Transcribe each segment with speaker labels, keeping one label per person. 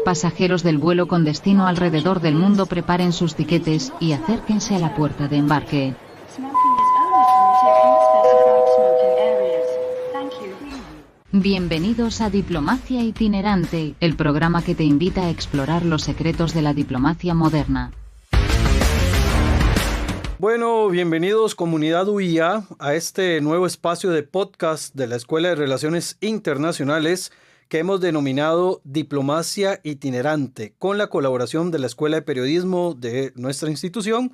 Speaker 1: Pasajeros del vuelo con destino alrededor del mundo, preparen sus tiquetes y acérquense a la puerta de embarque. Bienvenidos a Diplomacia Itinerante, el programa que te invita a explorar los secretos de la diplomacia moderna.
Speaker 2: Bueno, bienvenidos comunidad UIA a este nuevo espacio de podcast de la Escuela de Relaciones Internacionales que hemos denominado Diplomacia Itinerante. Con la colaboración de la Escuela de Periodismo de nuestra institución,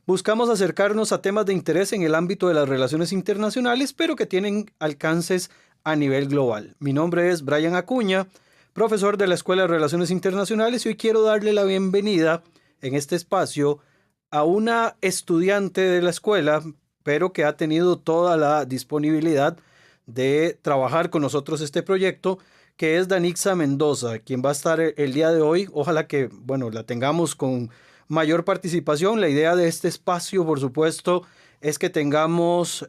Speaker 2: buscamos acercarnos a temas de interés en el ámbito de las relaciones internacionales, pero que tienen alcances a nivel global. Mi nombre es Brian Acuña, profesor de la Escuela de Relaciones Internacionales, y hoy quiero darle la bienvenida en este espacio a una estudiante de la escuela, pero que ha tenido toda la disponibilidad de trabajar con nosotros este proyecto, que es Danixa Mendoza, quien va a estar el día de hoy. Ojalá que, la tengamos con mayor participación. La idea de este espacio, por supuesto, es que tengamos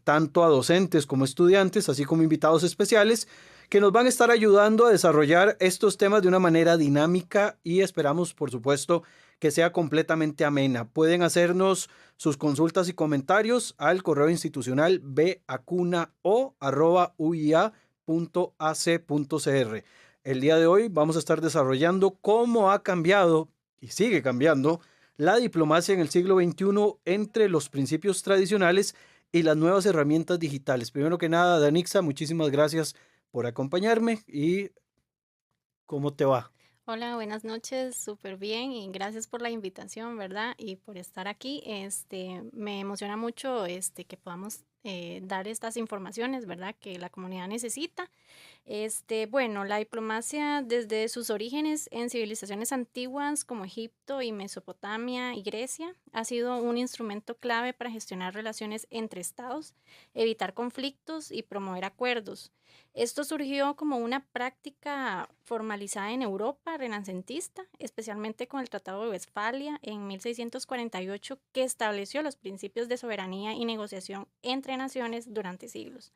Speaker 2: tanto a docentes como estudiantes, así como invitados especiales, que nos van a estar ayudando a desarrollar estos temas de una manera dinámica y esperamos, por supuesto, que sea completamente amena. Pueden hacernos sus consultas y comentarios al correo institucional bacuna.uia.ac.cr. El día de hoy vamos a estar desarrollando cómo ha cambiado y sigue cambiando la diplomacia en el siglo XXI entre los principios tradicionales y las nuevas herramientas digitales. Primero que nada, Danixa, muchísimas gracias por acompañarme y ¿cómo te va?
Speaker 3: Hola, buenas noches, súper bien y gracias por la invitación, ¿verdad? Y por estar aquí. Me emociona mucho que podamos dar estas informaciones, ¿verdad? Que la comunidad necesita. La diplomacia desde sus orígenes en civilizaciones antiguas como Egipto y Mesopotamia y Grecia ha sido un instrumento clave para gestionar relaciones entre estados, evitar conflictos y promover acuerdos. Esto surgió como una práctica formalizada en Europa renacentista, especialmente con el Tratado de Westfalia en 1648, que estableció los principios de soberanía y negociación entre naciones durante siglos.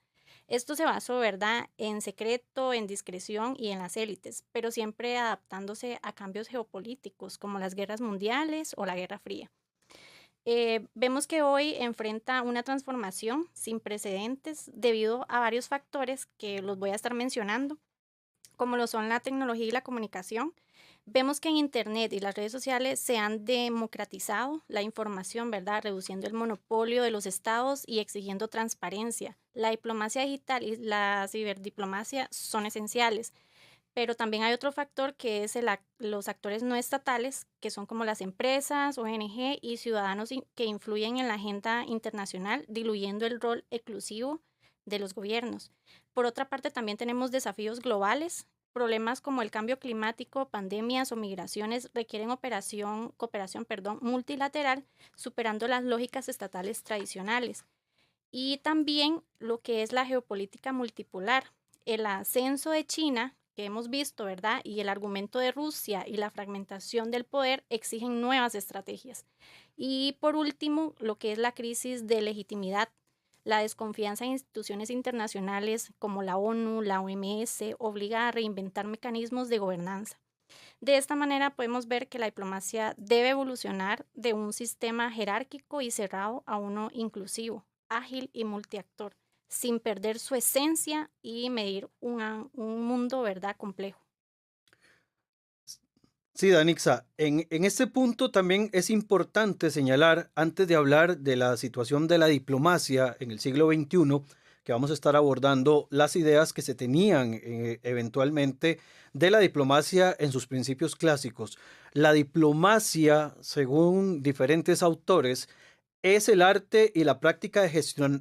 Speaker 3: Esto se basó, ¿verdad?, en secreto, en discreción y en las élites, pero siempre adaptándose a cambios geopolíticos como las guerras mundiales o la Guerra Fría. Vemos que hoy enfrenta una transformación sin precedentes debido a varios factores que los voy a estar mencionando, como lo son la tecnología y la comunicación. Vemos que en Internet y las redes sociales se han democratizado la información, ¿verdad? Reduciendo el monopolio de los estados y exigiendo transparencia. La diplomacia digital y la ciberdiplomacia son esenciales, pero también hay otro factor que es los actores no estatales, que son como las empresas, ONG y ciudadanos que influyen en la agenda internacional, diluyendo el rol exclusivo de los gobiernos. Por otra parte, también tenemos desafíos globales. Problemas como el cambio climático, pandemias o migraciones requieren cooperación multilateral, superando las lógicas estatales tradicionales. Y también lo que es la geopolítica multipolar, el ascenso de China que hemos visto, ¿verdad? Y el argumento de Rusia y la fragmentación del poder exigen nuevas estrategias. Y por último, lo que es la crisis de legitimidad. La desconfianza en instituciones internacionales como la ONU, la OMS, obliga a reinventar mecanismos de gobernanza. De esta manera podemos ver que la diplomacia debe evolucionar de un sistema jerárquico y cerrado a uno inclusivo, ágil y multiactor, sin perder su esencia y medir un mundo, ¿verdad?, complejo.
Speaker 2: Sí, Danixa, en este punto también es importante señalar, antes de hablar de la situación de la diplomacia en el siglo XXI, que vamos a estar abordando las ideas que se tenían eventualmente de la diplomacia en sus principios clásicos. La diplomacia, según diferentes autores, es el arte y la práctica de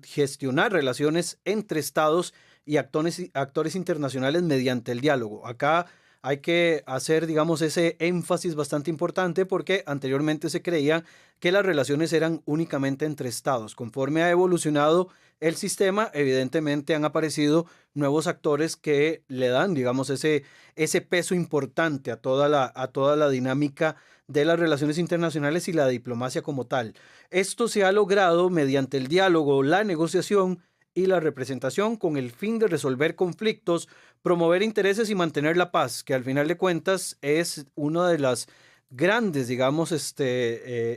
Speaker 2: gestionar relaciones entre estados y actores internacionales mediante el diálogo. Acá hay que hacer, ese énfasis bastante importante porque anteriormente se creía que las relaciones eran únicamente entre estados. Conforme ha evolucionado el sistema, evidentemente han aparecido nuevos actores que le dan, ese peso importante a toda la dinámica de las relaciones internacionales y la diplomacia como tal. Esto se ha logrado mediante el diálogo, la negociación y la representación con el fin de resolver conflictos promover intereses y mantener la paz, que al final de cuentas es una de las grandes, digamos,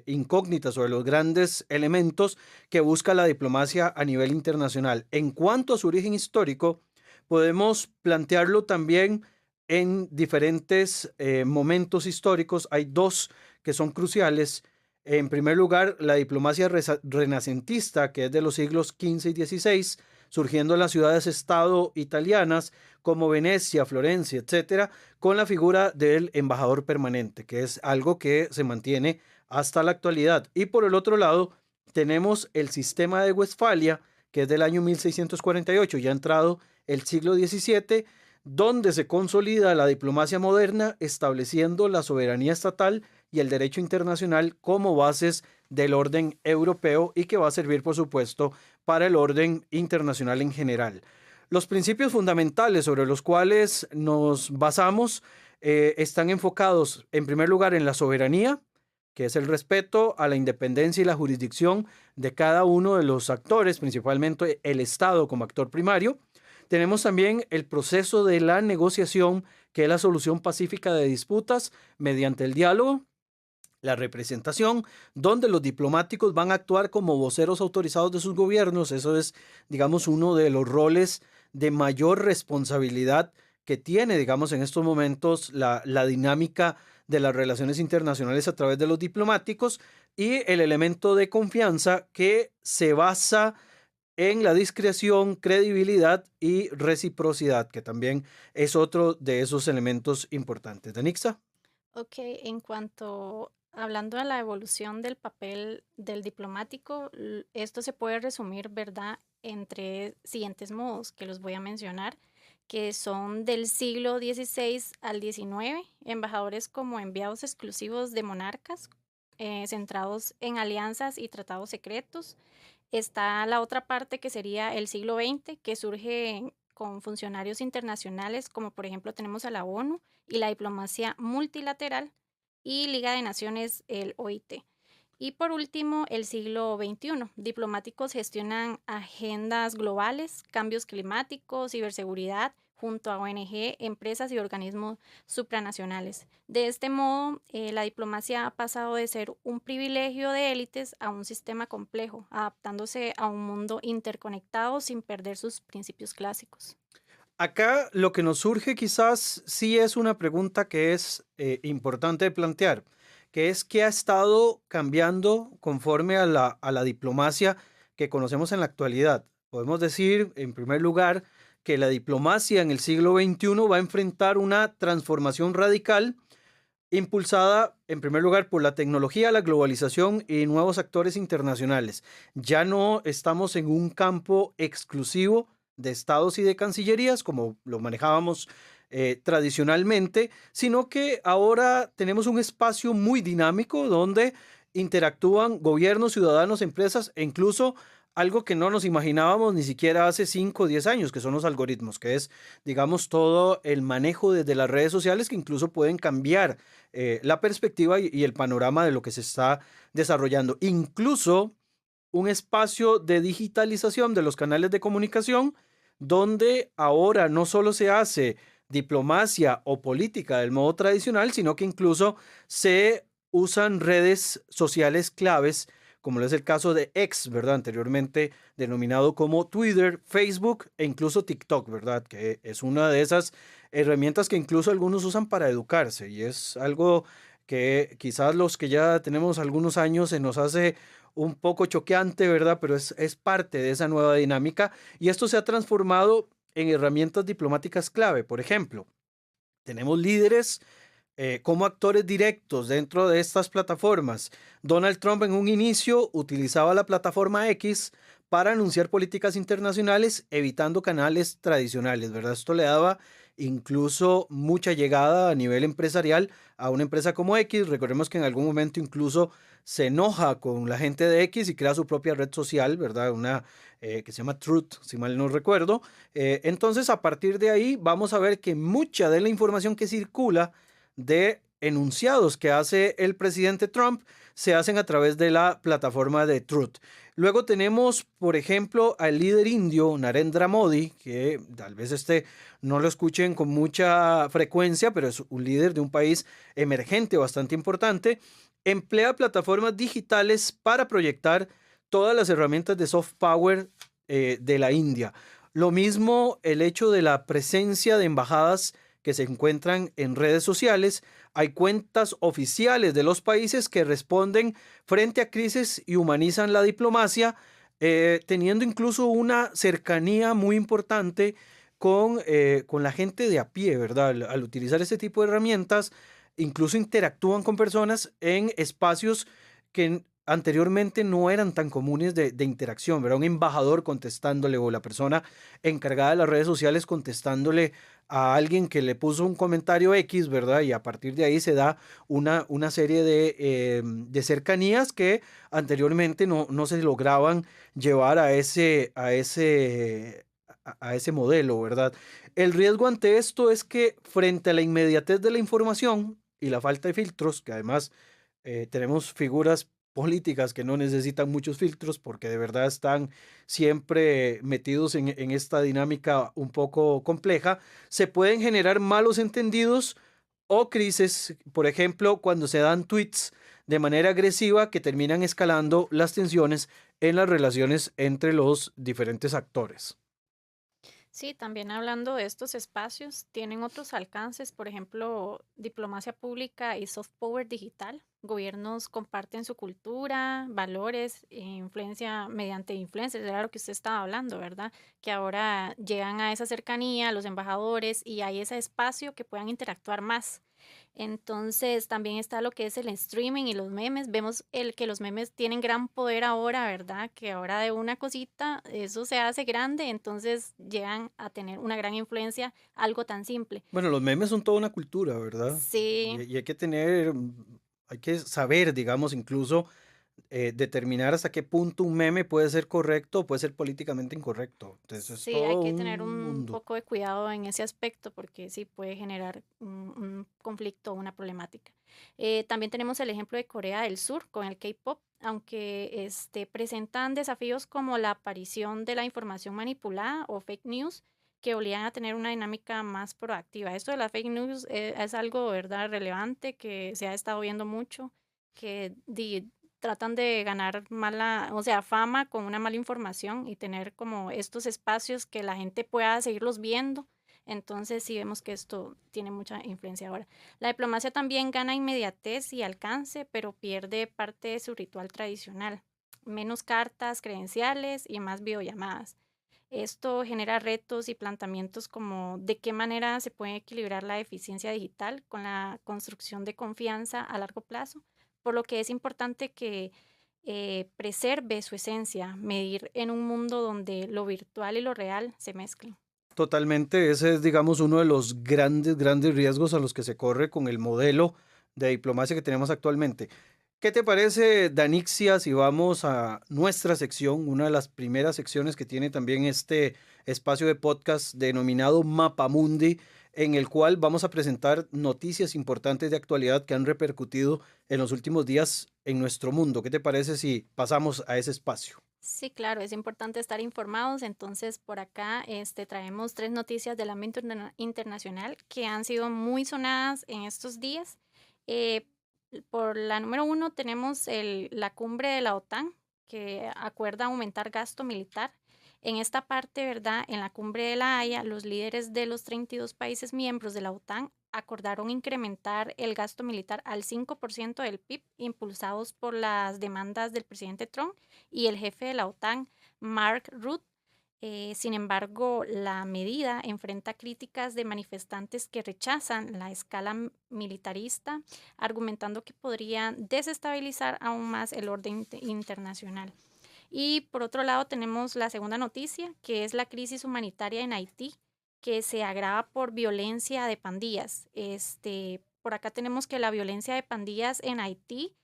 Speaker 2: incógnitas o de los grandes elementos que busca la diplomacia a nivel internacional. En cuanto a su origen histórico, podemos plantearlo también en diferentes momentos históricos. Hay dos que son cruciales. En primer lugar, la diplomacia renacentista, que es de los siglos XV y XVI, surgiendo en las ciudades-estado italianas como Venecia, Florencia, etcétera, con la figura del embajador permanente, que es algo que se mantiene hasta la actualidad. Y por el otro lado, tenemos el sistema de Westfalia, que es del año 1648, ya entrado el siglo XVII, donde se consolida la diplomacia moderna, estableciendo la soberanía estatal y el derecho internacional como bases del orden europeo y que va a servir, por supuesto, para el orden internacional en general. Los principios fundamentales sobre los cuales nos basamos están enfocados, en primer lugar, en la soberanía, que es el respeto a la independencia y la jurisdicción de cada uno de los actores, principalmente el Estado como actor primario. Tenemos también el proceso de la negociación, que es la solución pacífica de disputas mediante el diálogo, la representación, donde los diplomáticos van a actuar como voceros autorizados de sus gobiernos. Eso es, digamos, uno de los roles de mayor responsabilidad que tiene, digamos, en estos momentos la dinámica de las relaciones internacionales a través de los diplomáticos, y el elemento de confianza que se basa en la discreción, credibilidad y reciprocidad, que también es otro de esos elementos importantes. Danixa.
Speaker 3: Ok, en cuanto hablando de la evolución del papel del diplomático, esto se puede resumir, ¿verdad?, entre siguientes modos que los voy a mencionar, que son del siglo XVI al XIX, embajadores como enviados exclusivos de monarcas, centrados en alianzas y tratados secretos. Está la otra parte que sería el siglo XX, que surge con funcionarios internacionales, como por ejemplo tenemos a la ONU y la diplomacia multilateral y Liga de Naciones, el OIT. Y por último, el siglo XXI. Diplomáticos gestionan agendas globales, cambios climáticos, ciberseguridad, junto a ONG, empresas y organismos supranacionales. De este modo, la diplomacia ha pasado de ser un privilegio de élites a un sistema complejo, adaptándose a un mundo interconectado sin perder sus principios clásicos.
Speaker 2: Acá lo que nos surge quizás sí es una pregunta que es importante de plantear, que es qué ha estado cambiando conforme a la diplomacia que conocemos en la actualidad. Podemos decir, en primer lugar, que la diplomacia en el siglo XXI va a enfrentar una transformación radical impulsada, en primer lugar, por la tecnología, la globalización y nuevos actores internacionales. Ya no estamos en un campo exclusivo de estados y de cancillerías, como lo manejábamos tradicionalmente, sino que ahora tenemos un espacio muy dinámico donde interactúan gobiernos, ciudadanos, empresas e incluso algo que no nos imaginábamos ni siquiera hace 5 o 10 años, que son los algoritmos, que es, digamos, todo el manejo desde las redes sociales que incluso pueden cambiar la perspectiva y el panorama de lo que se está desarrollando. Incluso un espacio de digitalización de los canales de comunicación, donde ahora no solo se hace diplomacia o política del modo tradicional, sino que incluso se usan redes sociales claves, como es el caso de X, ¿verdad? Anteriormente denominado como Twitter, Facebook e incluso TikTok, ¿verdad? Que es una de esas herramientas que incluso algunos usan para educarse, y es algo que quizás los que ya tenemos algunos años se nos hace un poco choqueante, ¿verdad? Pero es parte de esa nueva dinámica, y esto se ha transformado en herramientas diplomáticas clave. Por ejemplo, tenemos líderes como actores directos dentro de estas plataformas. Donald Trump en un inicio utilizaba la plataforma X para anunciar políticas internacionales, evitando canales tradicionales, ¿verdad? Esto le daba incluso mucha llegada a nivel empresarial a una empresa como X. Recordemos que en algún momento incluso se enoja con la gente de X y crea su propia red social, ¿verdad? Una que se llama Truth, si mal no recuerdo. Entonces, a partir de ahí, vamos a ver que mucha de la información que circula de enunciados que hace el presidente Trump se hacen a través de la plataforma de Truth. Luego tenemos, por ejemplo, al líder indio Narendra Modi, que tal vez no lo escuchen con mucha frecuencia, pero es un líder de un país emergente bastante importante. Emplea plataformas digitales para proyectar todas las herramientas de soft power de la India. Lo mismo el hecho de la presencia de embajadas que se encuentran en redes sociales. Hay cuentas oficiales de los países que responden frente a crisis y humanizan la diplomacia, teniendo incluso una cercanía muy importante con la gente de a pie, ¿verdad? Al utilizar este tipo de herramientas, incluso interactúan con personas en espacios que anteriormente no eran tan comunes de interacción, ¿verdad? Un embajador contestándole o la persona encargada de las redes sociales contestándole a alguien que le puso un comentario X, ¿verdad? Y a partir de ahí se da una serie de cercanías que anteriormente no se lograban llevar a ese modelo, ¿verdad? El riesgo ante esto es que frente a la inmediatez de la información y la falta de filtros, que además tenemos figuras políticas que no necesitan muchos filtros porque de verdad están siempre metidos en esta dinámica un poco compleja, se pueden generar malos entendidos o crisis, por ejemplo, cuando se dan tweets de manera agresiva que terminan escalando las tensiones en las relaciones entre los diferentes actores.
Speaker 3: Sí, también hablando de estos espacios, tienen otros alcances, por ejemplo, diplomacia pública y soft power digital. Gobiernos comparten su cultura, valores e influencia mediante influencers, era lo que usted estaba hablando, ¿verdad? Que ahora llegan a esa cercanía, los embajadores, y hay ese espacio que puedan interactuar más. Entonces, también está lo que es el streaming y los memes. Vemos que los memes tienen gran poder ahora, ¿verdad? Que ahora de una cosita eso se hace grande, entonces llegan a tener una gran influencia, algo tan simple.
Speaker 2: Bueno, los memes son toda una cultura, ¿verdad?
Speaker 3: Sí,
Speaker 2: Y hay que hay que saber, digamos, incluso determinar hasta qué punto un meme puede ser correcto o puede ser políticamente incorrecto. Entonces es
Speaker 3: sí, hay
Speaker 2: todo
Speaker 3: que tener
Speaker 2: un
Speaker 3: un
Speaker 2: mundo.
Speaker 3: poco de cuidado en ese aspecto porque sí puede generar un conflicto o una problemática. También tenemos el ejemplo de Corea del Sur con el K-pop, aunque presentan desafíos como la aparición de la información manipulada o fake news que obligan a tener una dinámica más proactiva. Esto de la fake news es algo, ¿verdad?, relevante que se ha estado viendo mucho, que tratan de ganar mala, o sea, fama con una mala información y tener como estos espacios que la gente pueda seguirlos viendo. Entonces sí vemos que esto tiene mucha influencia ahora. La diplomacia también gana inmediatez y alcance, pero pierde parte de su ritual tradicional. Menos cartas, credenciales y más videollamadas. Esto genera retos y planteamientos como de qué manera se puede equilibrar la eficiencia digital con la construcción de confianza a largo plazo, por lo que es importante que preserve su esencia, medir en un mundo donde lo virtual y lo real se mezclan.
Speaker 2: Totalmente, ese es, digamos, uno de los grandes riesgos a los que se corre con el modelo de diplomacia que tenemos actualmente. ¿Qué te parece, Danixia, si vamos a nuestra sección, una de las primeras secciones que tiene también este espacio de podcast denominado Mapamundi, en el cual vamos a presentar noticias importantes de actualidad que han repercutido en los últimos días en nuestro mundo? ¿Qué te parece si pasamos a ese espacio?
Speaker 3: Sí, claro, es importante estar informados. Entonces, por acá traemos tres noticias del ámbito internacional que han sido muy sonadas en estos días. Eh, por la número uno tenemos la cumbre de la OTAN que acuerda aumentar gasto militar. En esta parte, ¿verdad? En la cumbre de la Haya, los líderes de los 32 países miembros de la OTAN acordaron incrementar el gasto militar al 5% del PIB, impulsados por las demandas del presidente Trump y el jefe de la OTAN, Mark Rutte. Sin embargo, la medida enfrenta críticas de manifestantes que rechazan la escala militarista, argumentando que podría desestabilizar aún más el orden internacional. Y por otro lado tenemos la segunda noticia, que es la crisis humanitaria en Haití, que se agrava por violencia de pandillas. Por acá tenemos que la violencia de pandillas en Haití,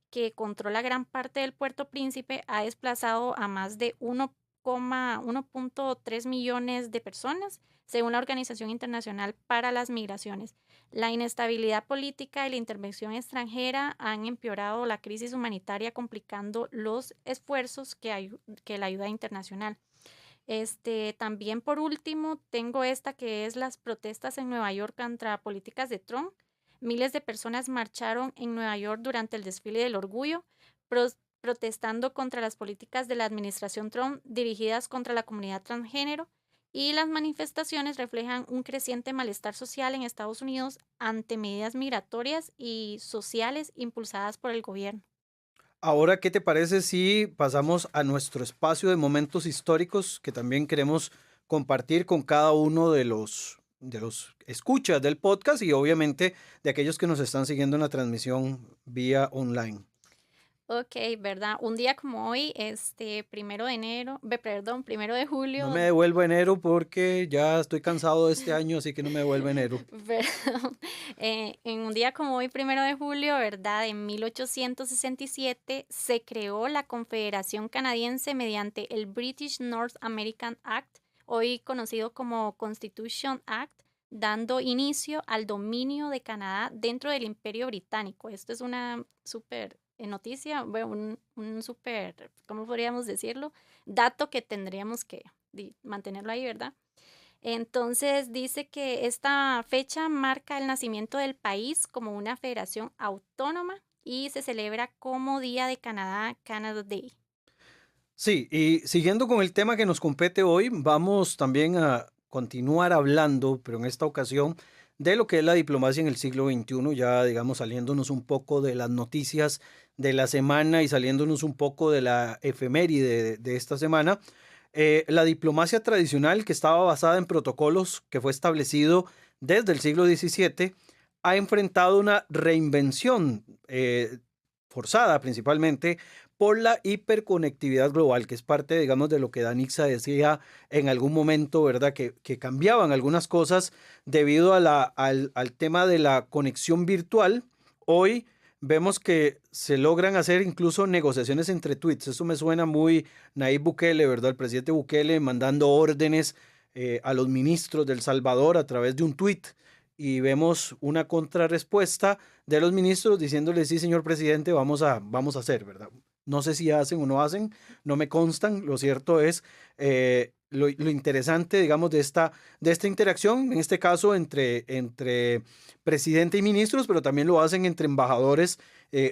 Speaker 3: que controla gran parte del Puerto Príncipe, ha desplazado a más de 1,3 millones de personas, según la Organización Internacional para las Migraciones. La inestabilidad política y la intervención extranjera han empeorado la crisis humanitaria, complicando los esfuerzos que la ayuda internacional. También por último, tengo esta que es las protestas en Nueva York contra políticas de Trump. Miles de personas marcharon en Nueva York durante el desfile del orgullo, protestando contra las políticas de la administración Trump dirigidas contra la comunidad transgénero, y las manifestaciones reflejan un creciente malestar social en Estados Unidos ante medidas migratorias y sociales impulsadas por el gobierno.
Speaker 2: Ahora, ¿qué te parece si pasamos a nuestro espacio de momentos históricos que también queremos compartir con cada uno de los escuchas del podcast y obviamente de aquellos que nos están siguiendo en la transmisión vía online?
Speaker 3: Ok, ¿verdad? Un día como hoy, 1 de enero, perdón, 1 de julio,
Speaker 2: No me devuelvo enero porque ya estoy cansado de este año, así que no me devuelvo enero.
Speaker 3: perdón, en un día como hoy, 1 de julio, ¿verdad? En 1867 se creó la Confederación Canadiense mediante el British North American Act, hoy conocido como Constitution Act, dando inicio al dominio de Canadá dentro del Imperio Británico. Esto es una súper noticia, bueno, un súper, ¿cómo podríamos decirlo? Dato que tendríamos que mantenerlo ahí, ¿verdad? Entonces dice que esta fecha marca el nacimiento del país como una federación autónoma y se celebra como Día de Canadá, Canada Day.
Speaker 2: Sí, y siguiendo con el tema que nos compete hoy, vamos también a continuar hablando, pero en esta ocasión, de lo que es la diplomacia en el siglo XXI, ya digamos saliéndonos un poco de las noticias de la semana y saliéndonos un poco de la efeméride de esta semana. La diplomacia tradicional, que estaba basada en protocolos que fue establecido desde el siglo XVII, ha enfrentado una reinvención forzada principalmente por la hiperconectividad global, que es parte, digamos, de lo que Danixa decía en algún momento, ¿verdad? Que cambiaban algunas cosas debido a al tema de la conexión virtual. Hoy vemos que se logran hacer incluso negociaciones entre tweets. Eso me suena muy Nayib Bukele, ¿verdad? El presidente Bukele mandando órdenes a los ministros del Salvador a través de un tweet. Y vemos una contrarrespuesta de los ministros diciéndole, sí, señor presidente, vamos a hacer, ¿verdad? No sé si hacen o no hacen, no me constan. Lo cierto es lo interesante, digamos, de esta interacción, en este caso entre presidente y ministros, pero también lo hacen entre embajadores,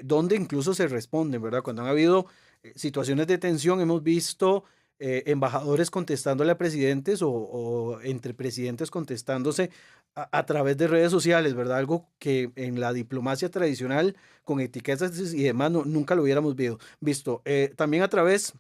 Speaker 2: donde incluso se responden, ¿verdad? Cuando han habido situaciones de tensión, hemos visto embajadores contestándole a presidentes o entre presidentes contestándose a través de redes sociales, ¿verdad? Algo que en la diplomacia tradicional, con etiquetas y demás, nunca lo hubiéramos visto. También a través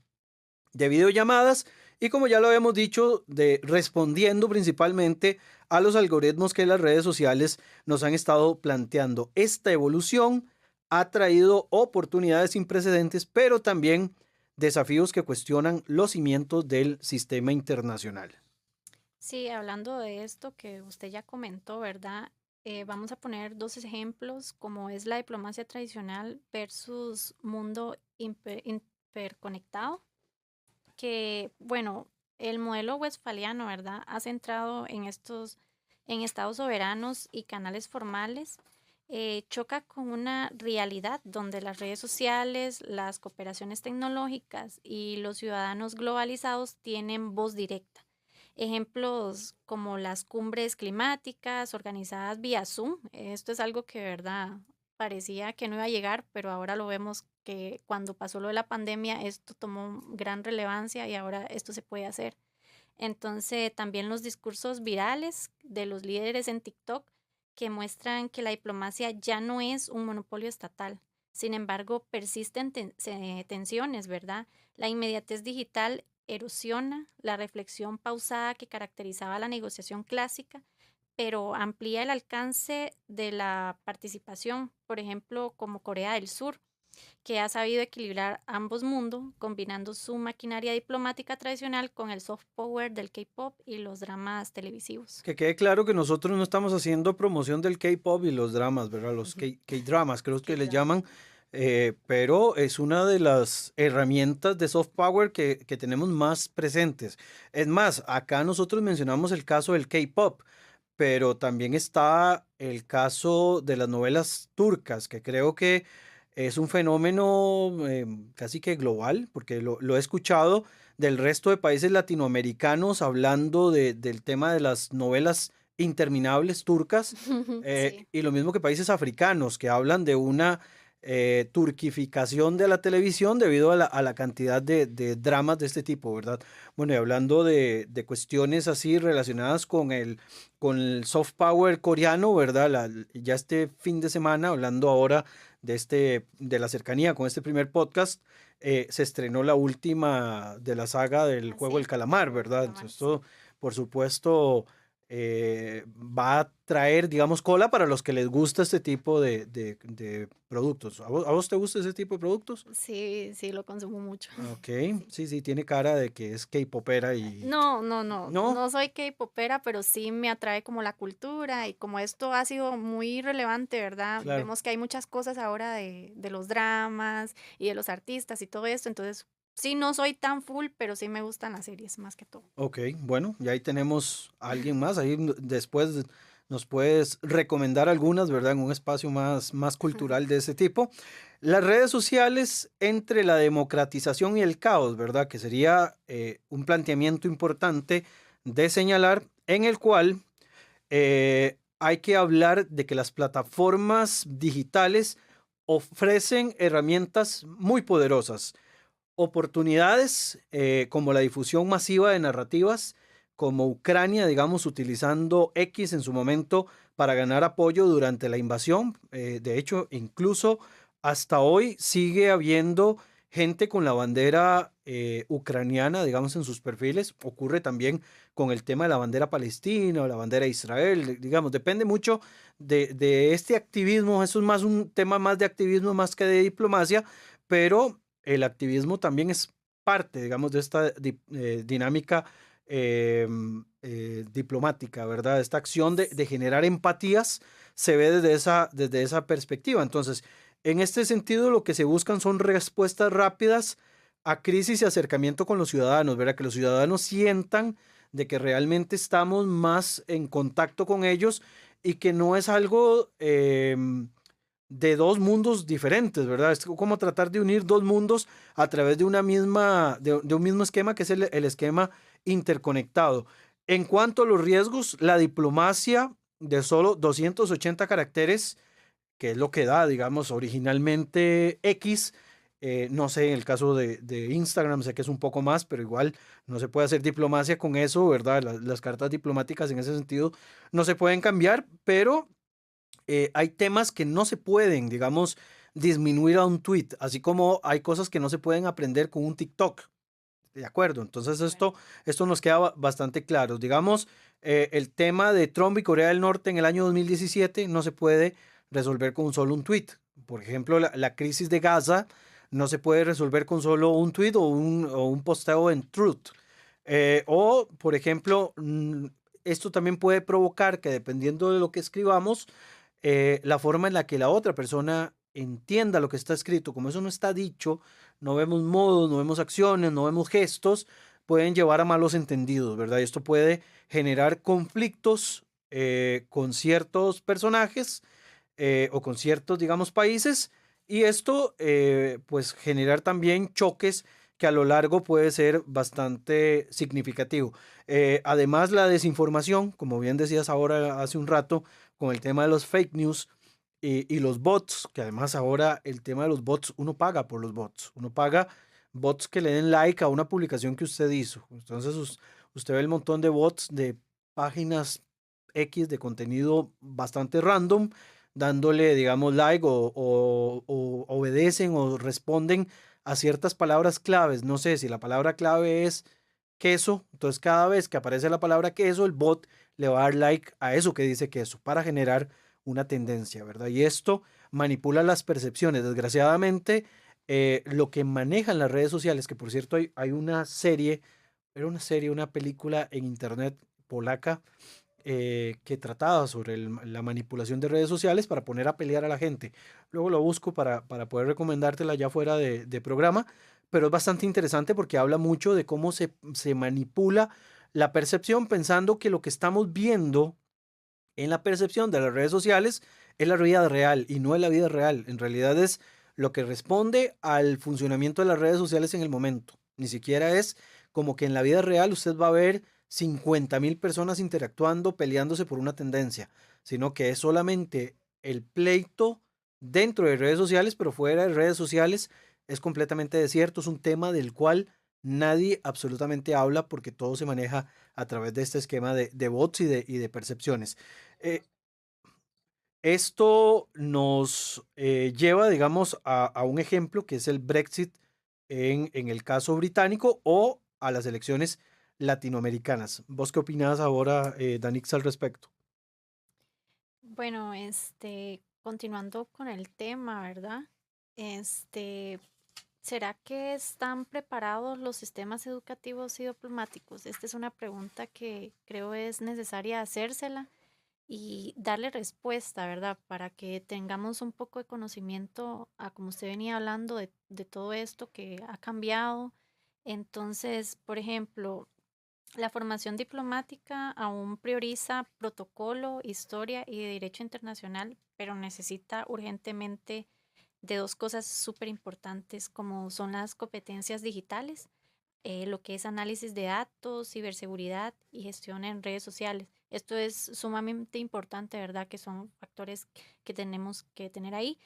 Speaker 2: de videollamadas y, como ya lo habíamos dicho, de respondiendo principalmente a los algoritmos que las redes sociales nos han estado planteando. Esta evolución ha traído oportunidades sin precedentes, pero también desafíos que cuestionan los cimientos del sistema internacional.
Speaker 3: Sí, hablando de esto que usted ya comentó, ¿verdad? Vamos a poner dos ejemplos, como es la diplomacia tradicional versus mundo hiperconectado, que, bueno, el modelo westfaliano, ¿verdad? Ha centrado en estados soberanos y canales formales. Choca con una realidad donde las redes sociales, las cooperaciones tecnológicas y los ciudadanos globalizados tienen voz directa. Ejemplos como las cumbres climáticas organizadas vía Zoom. Esto es algo que, verdad, parecía que no iba a llegar, pero ahora lo vemos que cuando pasó lo de la pandemia, esto tomó gran relevancia y ahora esto se puede hacer. Entonces, también los discursos virales de los líderes en TikTok que muestran que la diplomacia ya no es un monopolio estatal. Sin embargo, persisten tensiones, ¿verdad? La inmediatez digital erosiona la reflexión pausada que caracterizaba la negociación clásica, pero amplía el alcance de la participación, por ejemplo, como Corea del Sur, que ha sabido equilibrar ambos mundos, combinando su maquinaria diplomática tradicional con el soft power del K-pop y los dramas televisivos.
Speaker 2: Que quede claro que nosotros no estamos haciendo promoción del K-pop y los dramas, ¿verdad? Los K-dramas, creo que les llaman, pero es una de las herramientas de soft power que tenemos más presentes. Es más, acá nosotros mencionamos el caso del K-pop, pero también está el caso de las novelas turcas, que creo que es un fenómeno casi que global, porque lo he escuchado del resto de países latinoamericanos hablando del tema de las novelas interminables turcas,
Speaker 3: Sí.
Speaker 2: y lo mismo que países africanos que hablan de una turquificación de la televisión debido a la cantidad de dramas de este tipo, ¿verdad? Bueno, y hablando de cuestiones así relacionadas con el soft power coreano, ¿verdad? Ya este fin de semana, hablando ahora de la cercanía con este primer podcast, se estrenó la última de la saga del juego del
Speaker 3: Así,
Speaker 2: calamar,
Speaker 3: juego de
Speaker 2: ¿verdad?
Speaker 3: calamar,
Speaker 2: Entonces,
Speaker 3: sí.
Speaker 2: esto, por supuesto, va a traer, digamos, cola para los que les gusta este tipo de productos. A vos te gusta ese tipo de productos?
Speaker 3: Sí, sí, lo consumo mucho.
Speaker 2: Ok,
Speaker 3: Sí.
Speaker 2: sí, sí, tiene cara de que es K-popera y...
Speaker 3: No, no, no,
Speaker 2: No,
Speaker 3: no soy K-popera, pero sí me atrae como la cultura y como esto ha sido muy relevante, ¿verdad?
Speaker 2: claro.
Speaker 3: Vemos que hay muchas cosas ahora de los dramas y de los artistas y todo esto, entonces sí, no soy tan full, pero sí me gustan las series más que todo.
Speaker 2: Ok, bueno, y ahí tenemos a alguien más. Ahí después nos puedes recomendar algunas, ¿verdad? En un espacio más cultural de ese tipo. Las redes sociales entre la democratización y el caos, ¿verdad? Que sería un planteamiento importante de señalar en el cual hay que hablar de que las plataformas digitales ofrecen herramientas muy poderosas, oportunidades como la difusión masiva de narrativas, como Ucrania, digamos, utilizando X en su momento para ganar apoyo durante la invasión. De hecho, incluso hasta hoy sigue habiendo gente con la bandera ucraniana, digamos, en sus perfiles. Ocurre también con el tema de la bandera palestina o la bandera de Israel, digamos, depende mucho de este activismo. Eso es más un tema más de activismo más que de diplomacia, pero el activismo también es parte, digamos, de esta dinámica diplomática, ¿verdad? Esta acción de generar empatías se ve desde esa perspectiva. Entonces, en este sentido, lo que se buscan son respuestas rápidas a crisis y acercamiento con los ciudadanos, ¿verdad? Que los ciudadanos sientan de que realmente estamos más en contacto con ellos y que no es algo de dos mundos diferentes, ¿verdad? Es como tratar de unir dos mundos a través de de un mismo esquema que es el esquema interconectado. En cuanto a los riesgos, la diplomacia de solo 280 caracteres, que es lo que da, digamos, originalmente X, no sé, en el caso de Instagram sé que es un poco más, pero igual no se puede hacer diplomacia con eso, ¿verdad? Las cartas diplomáticas en ese sentido no se pueden cambiar, pero hay temas que no se pueden, digamos, disminuir a un tweet, así como hay cosas que no se pueden aprender con un TikTok. De acuerdo, entonces
Speaker 3: Bueno,
Speaker 2: esto nos queda bastante claro. Digamos, el tema de Trump y Corea del Norte en el año 2017 no se puede resolver con solo un tweet. Por ejemplo, la crisis de Gaza no se puede resolver con solo un tweet o un posteo en Truth. O, por ejemplo, esto también puede provocar que dependiendo de lo que escribamos, la forma en la que la otra persona entienda lo que está escrito, como eso no está dicho, no vemos modos, no vemos acciones, no vemos gestos, pueden llevar a malos entendidos, ¿verdad? Y esto puede generar conflictos con ciertos personajes o con ciertos, digamos, países, y esto, pues, generar también choques que a lo largo puede ser bastante significativo. Además, la desinformación, como bien decías ahora hace un rato, con el tema de los fake news y los bots, que además ahora el tema de los bots, uno paga por los bots, uno paga bots que le den like a una publicación que usted hizo. Entonces, usted ve el montón de bots de páginas X de contenido bastante random, dándole, digamos, like o obedecen o responden a ciertas palabras claves. No sé si la palabra clave es queso, entonces cada vez que aparece la palabra queso, el bot le va a dar like a eso que dice queso para generar una tendencia, ¿verdad? Y esto manipula las percepciones. Desgraciadamente, lo que manejan las redes sociales, que por cierto hay una serie, era una serie, una película en internet polaca que trataba sobre la manipulación de redes sociales para poner a pelear a la gente. Luego lo busco para poder recomendártela ya fuera de programa, pero es bastante interesante porque habla mucho de cómo se manipula la percepción pensando que lo que estamos viendo en la percepción de las redes sociales es la vida real y no es la vida real. En realidad es lo que responde al funcionamiento de las redes sociales en el momento. Ni siquiera es como que en la vida real usted va a ver 50.000 personas interactuando, peleándose por una tendencia, sino que es solamente el pleito dentro de redes sociales, pero fuera de redes sociales es completamente desierto. Es un tema del cual nadie absolutamente habla porque todo se maneja a través de este esquema de bots y de percepciones. Eh, Esto nos lleva, digamos, a un ejemplo que es el Brexit en el caso británico o a las elecciones latinoamericanas. ¿Vos qué opinás ahora, Danix, al respecto?
Speaker 3: Bueno, continuando con el tema, ¿verdad? Este, ¿Será que están preparados los sistemas educativos y diplomáticos? Esta es una pregunta que creo es necesaria hacérsela y darle respuesta, ¿verdad? Para que tengamos un poco de conocimiento a como usted venía hablando de todo esto que ha cambiado. Entonces, por ejemplo, la formación diplomática aún prioriza protocolo, historia y derecho internacional, pero necesita urgentemente de dos cosas súper importantes como son las competencias digitales, lo que es análisis de datos, ciberseguridad y gestión en redes sociales. Esto es sumamente importante, ¿verdad? Que son factores que tenemos que tener ahí.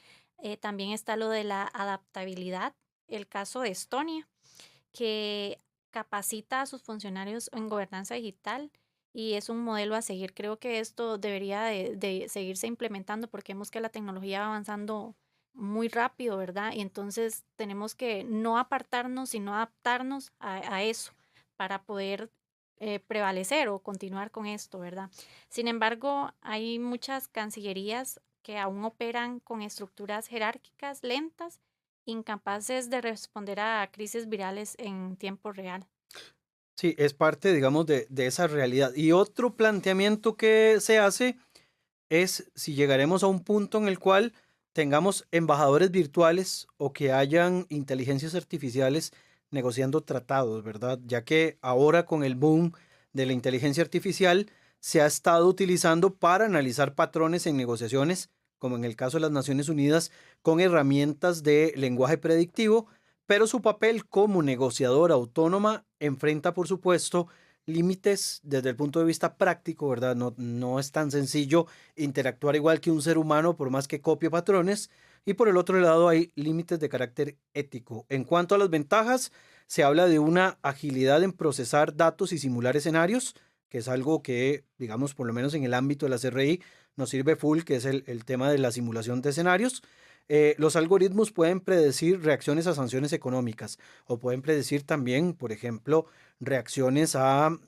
Speaker 3: También está lo de la adaptabilidad, el caso de Estonia, que capacita a sus funcionarios en gobernanza digital y es un modelo a seguir. Creo que esto debería de seguirse implementando porque vemos que la tecnología va avanzando muy rápido, ¿verdad? Y entonces tenemos que no apartarnos, sino adaptarnos a eso para poder prevalecer o continuar con esto, ¿verdad? Sin embargo, hay muchas cancillerías que aún operan con estructuras jerárquicas lentas, incapaces de responder a crisis virales en tiempo real.
Speaker 2: Sí, es parte, digamos, de esa realidad. Y otro planteamiento que se hace es si llegaremos a un punto en el cual tengamos embajadores virtuales o que hayan inteligencias artificiales negociando tratados, ¿verdad? Ya que ahora con el boom de la inteligencia artificial se ha estado utilizando para analizar patrones en negociaciones, como en el caso de las Naciones Unidas, con herramientas de lenguaje predictivo, pero su papel como negociadora autónoma enfrenta, por supuesto, límites desde el punto de vista práctico, ¿verdad? No es tan sencillo interactuar igual que un ser humano por más que copie patrones. Y por el otro lado hay límites de carácter ético. En cuanto a las ventajas, se habla de una agilidad en procesar datos y simular escenarios, que es algo que, digamos, por lo menos en el ámbito de la CRI, nos sirve full, que es el tema de la simulación de escenarios. Los algoritmos pueden predecir reacciones a sanciones económicas o pueden predecir también, por ejemplo, reacciones a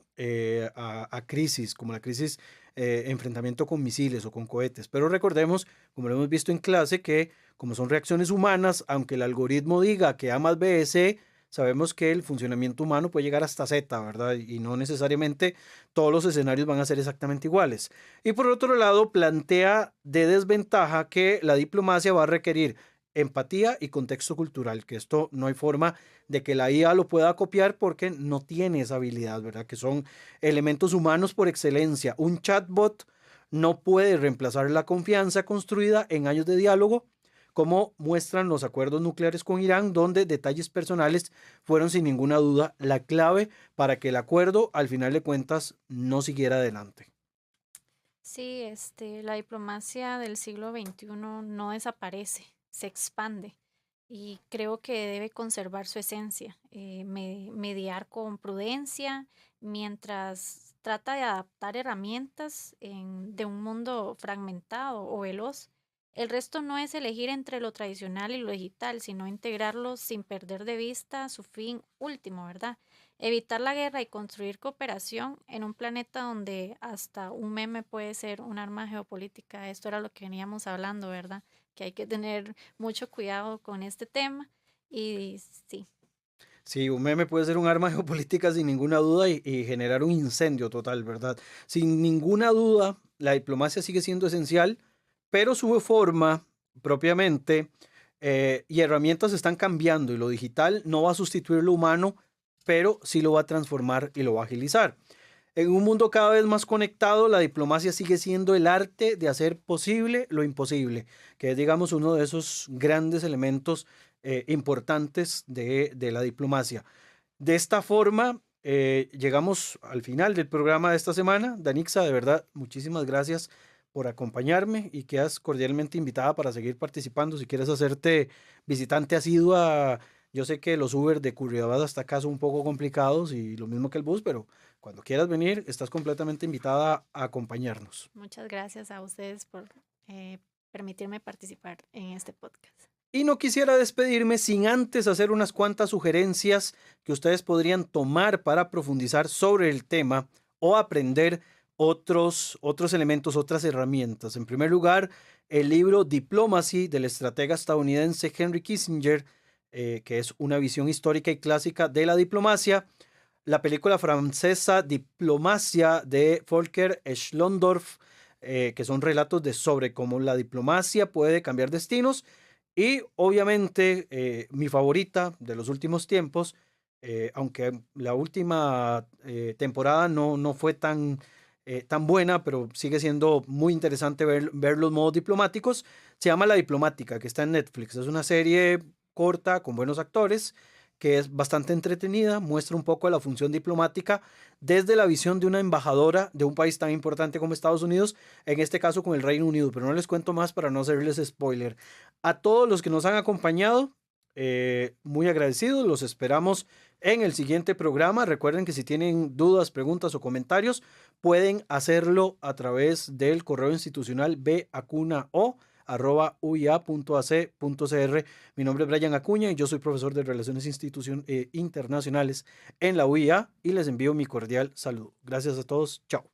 Speaker 2: crisis, como la crisis enfrentamiento con misiles o con cohetes. Pero recordemos, como lo hemos visto en clase, que como son reacciones humanas, aunque el algoritmo diga que A más B es C, sabemos que el funcionamiento humano puede llegar hasta Z, ¿verdad? Y no necesariamente todos los escenarios van a ser exactamente iguales. Y por otro lado, plantea de desventaja que la diplomacia va a requerir empatía y contexto cultural, que esto no hay forma de que la IA lo pueda copiar porque no tiene esa habilidad, ¿verdad? Que son elementos humanos por excelencia. Un chatbot no puede reemplazar la confianza construida en años de diálogo, como muestran los acuerdos nucleares con Irán, donde detalles personales fueron sin ninguna duda la clave para que el acuerdo, al final de cuentas, no siguiera adelante.
Speaker 3: Sí, la diplomacia del siglo XXI no desaparece, se expande y creo que debe conservar su esencia, mediar con prudencia mientras trata de adaptar herramientas de un mundo fragmentado o veloz. El resto no es elegir entre lo tradicional y lo digital, sino integrarlos sin perder de vista su fin último, ¿verdad? Evitar la guerra y construir cooperación en un planeta donde hasta un meme puede ser un arma geopolítica. Esto era lo que veníamos hablando, ¿verdad? Que hay que tener mucho cuidado con este tema. Y sí,
Speaker 2: Sí, un meme puede ser un arma geopolítica sin ninguna duda y generar un incendio total, ¿verdad? Sin ninguna duda, la diplomacia sigue siendo esencial, pero su forma propiamente y herramientas están cambiando y lo digital no va a sustituir lo humano, pero sí lo va a transformar y lo va a agilizar. En un mundo cada vez más conectado, la diplomacia sigue siendo el arte de hacer posible lo imposible, que es, digamos, uno de esos grandes elementos importantes de la diplomacia. De esta forma, llegamos al final del programa de esta semana. Danixa, de verdad, muchísimas gracias por acompañarme y quedas cordialmente invitada para seguir participando. Si quieres hacerte visitante asidua, yo sé que los Uber de Curridabat hasta acá son un poco complicados y lo mismo que el bus, pero cuando quieras venir, estás completamente invitada a acompañarnos.
Speaker 3: Muchas gracias a ustedes por eh, permitirme participar en este podcast.
Speaker 2: Y no quisiera despedirme sin antes hacer unas cuantas sugerencias que ustedes podrían tomar para profundizar sobre el tema o aprender otros elementos, otras herramientas. En primer lugar, el libro Diplomacy del estratega estadounidense Henry Kissinger, que es una visión histórica y clásica de la diplomacia. La película francesa Diplomacia de Volker Schlondorf, que son relatos sobre cómo la diplomacia puede cambiar destinos. Y obviamente mi favorita de los últimos tiempos, aunque la última temporada no fue tan buena, pero sigue siendo muy interesante ver los modos diplomáticos, se llama La Diplomática, que está en Netflix. Es una serie corta con buenos actores, que es bastante entretenida, muestra un poco de la función diplomática desde la visión de una embajadora de un país tan importante como Estados Unidos, en este caso con el Reino Unido, pero no les cuento más para no hacerles spoiler. A todos los que nos han acompañado, muy agradecidos, los esperamos en el siguiente programa. Recuerden que si tienen dudas, preguntas o comentarios, pueden hacerlo a través del correo institucional bacunao@uia.ac.cr. Mi nombre es Brian Acuña y yo soy profesor de Relaciones Internacionales en la UIA y les envío mi cordial saludo. Gracias a todos. Chao.